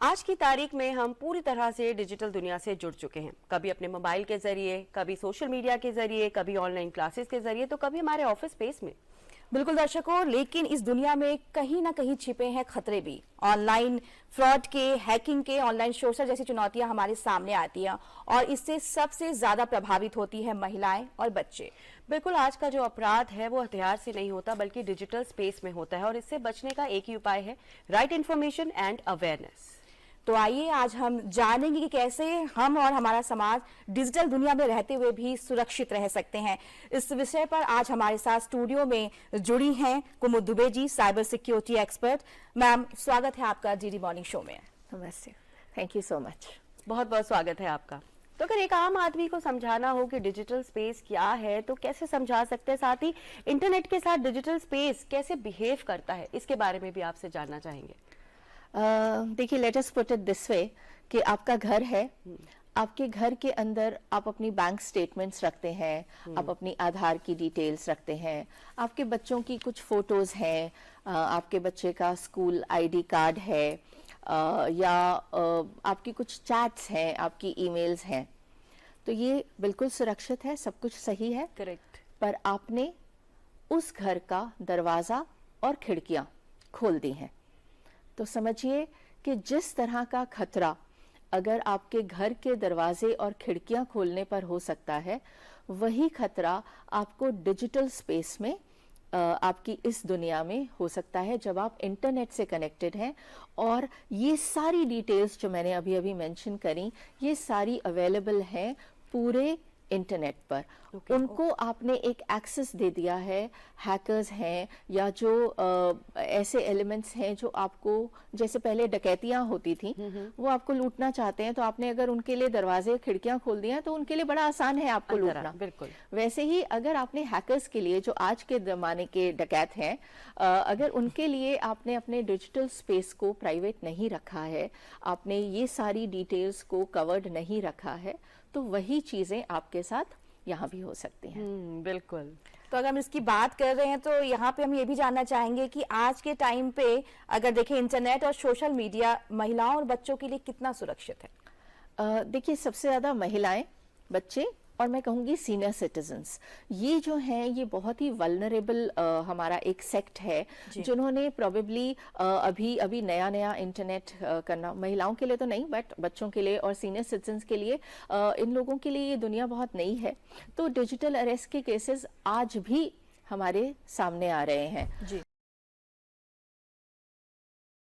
आज की तारीख में हम पूरी तरह से डिजिटल दुनिया से जुड़ चुके हैं। कभी अपने मोबाइल के जरिए, कभी सोशल मीडिया के जरिए, कभी ऑनलाइन क्लासेस के जरिए, तो कभी हमारे ऑफिस स्पेस में। बिल्कुल दर्शकों, लेकिन इस दुनिया में कहीं ना कहीं छिपे हैं खतरे भी। ऑनलाइन फ्रॉड के, हैकिंग के, ऑनलाइन शोषण जैसी चुनौतियां हमारे सामने आती हैं और इससे सबसे ज्यादा प्रभावित होती है महिलाएं और बच्चे। बिल्कुल, आज का जो अपराध है वो हथियार से नहीं होता बल्कि डिजिटल स्पेस में होता है और इससे बचने का एक ही उपाय है, राइट इन्फॉर्मेशन एंड अवेयरनेस। तो आइए आज हम जानेंगे कि कैसे हम और हमारा समाज डिजिटल दुनिया में रहते हुए भी सुरक्षित रह सकते हैं। इस विषय पर आज हमारे साथ स्टूडियो में जुड़ी हैं कुमुद Dubey ji, cyber security expert. Ma'am, स्वागत है आपका डीडी मॉर्निंग शो में। नमस्ते, थैंक यू सो मच। बहुत बहुत स्वागत है आपका। तो अगर एक आम आदमी को समझाना हो कि डिजिटल स्पेस क्या है तो कैसे समझा सकते हैं, साथ ही इंटरनेट के साथ डिजिटल स्पेस कैसे बिहेव करता है, इसके बारे में भी आपसे जानना चाहेंगे। देखिए, let us put it this way कि आपका घर है, आपके घर के अंदर आप अपनी बैंक स्टेटमेंट्स रखते हैं, आप अपनी आधार की डिटेल्स रखते हैं, आपके बच्चों की कुछ फोटोज हैं, आपके बच्चे का स्कूल आईडी कार्ड है, या आपकी कुछ चैट्स हैं, आपकी ईमेल्स हैं। तो ये बिल्कुल सुरक्षित है, सब कुछ सही है। करेक्ट। पर आपने उस घर का दरवाजा और खिड़कियां खोल दी हैं। तो समझिए कि जिस तरह का खतरा अगर आपके घर के दरवाजे और खिड़कियां खोलने पर हो सकता है, वही खतरा आपको डिजिटल स्पेस में, आपकी इस दुनिया में हो सकता है जब आप इंटरनेट से कनेक्टेड हैं। और ये सारी डिटेल्स जो मैंने अभी अभी मेंशन करी, ये सारी अवेलेबल हैं पूरे इंटरनेट पर। उनको आपने एक एक्सेस दे दिया है, हैकर्स हैं या जो ऐसे एलिमेंट्स हैं जो आपको, जैसे पहले डकैतियां होती थी, वो आपको लूटना चाहते हैं, तो आपने अगर उनके लिए दरवाजे खिड़कियां खोल दिया तो उनके लिए बड़ा आसान है आपको लूटना। बिल्कुल। वैसे ही अगर आपने हैकर्स के लिए, जो आज के जमाने के डकैत हैं, अगर उनके लिए आपने अपने डिजिटल स्पेस को प्राइवेट नहीं रखा है, आपने ये सारी डिटेल्स को कवर्ड नहीं रखा है, तो वही चीजें आपके साथ यहाँ भी हो सकती हैं। बिल्कुल। तो अगर हम इसकी बात कर रहे हैं तो यहाँ पे हम ये भी जानना चाहेंगे कि आज के टाइम पे अगर देखें, इंटरनेट और सोशल मीडिया महिलाओं और बच्चों के लिए कितना सुरक्षित है? देखिए, सबसे ज्यादा महिलाएं, बच्चे और मैं कहूंगी सीनियर सिटीजन्स, ये जो हैं ये बहुत ही वल्नरेबल हमारा एक सेक्ट है, जिन्होंने प्रोबेबली अभी अभी नया नया इंटरनेट करना, महिलाओं के लिए तो नहीं बट बच्चों के लिए और सीनियर सिटीजन्स के लिए, इन लोगों के लिए ये दुनिया बहुत नई है। तो डिजिटल अरेस्ट के केसेस आज भी हमारे सामने आ रहे हैं।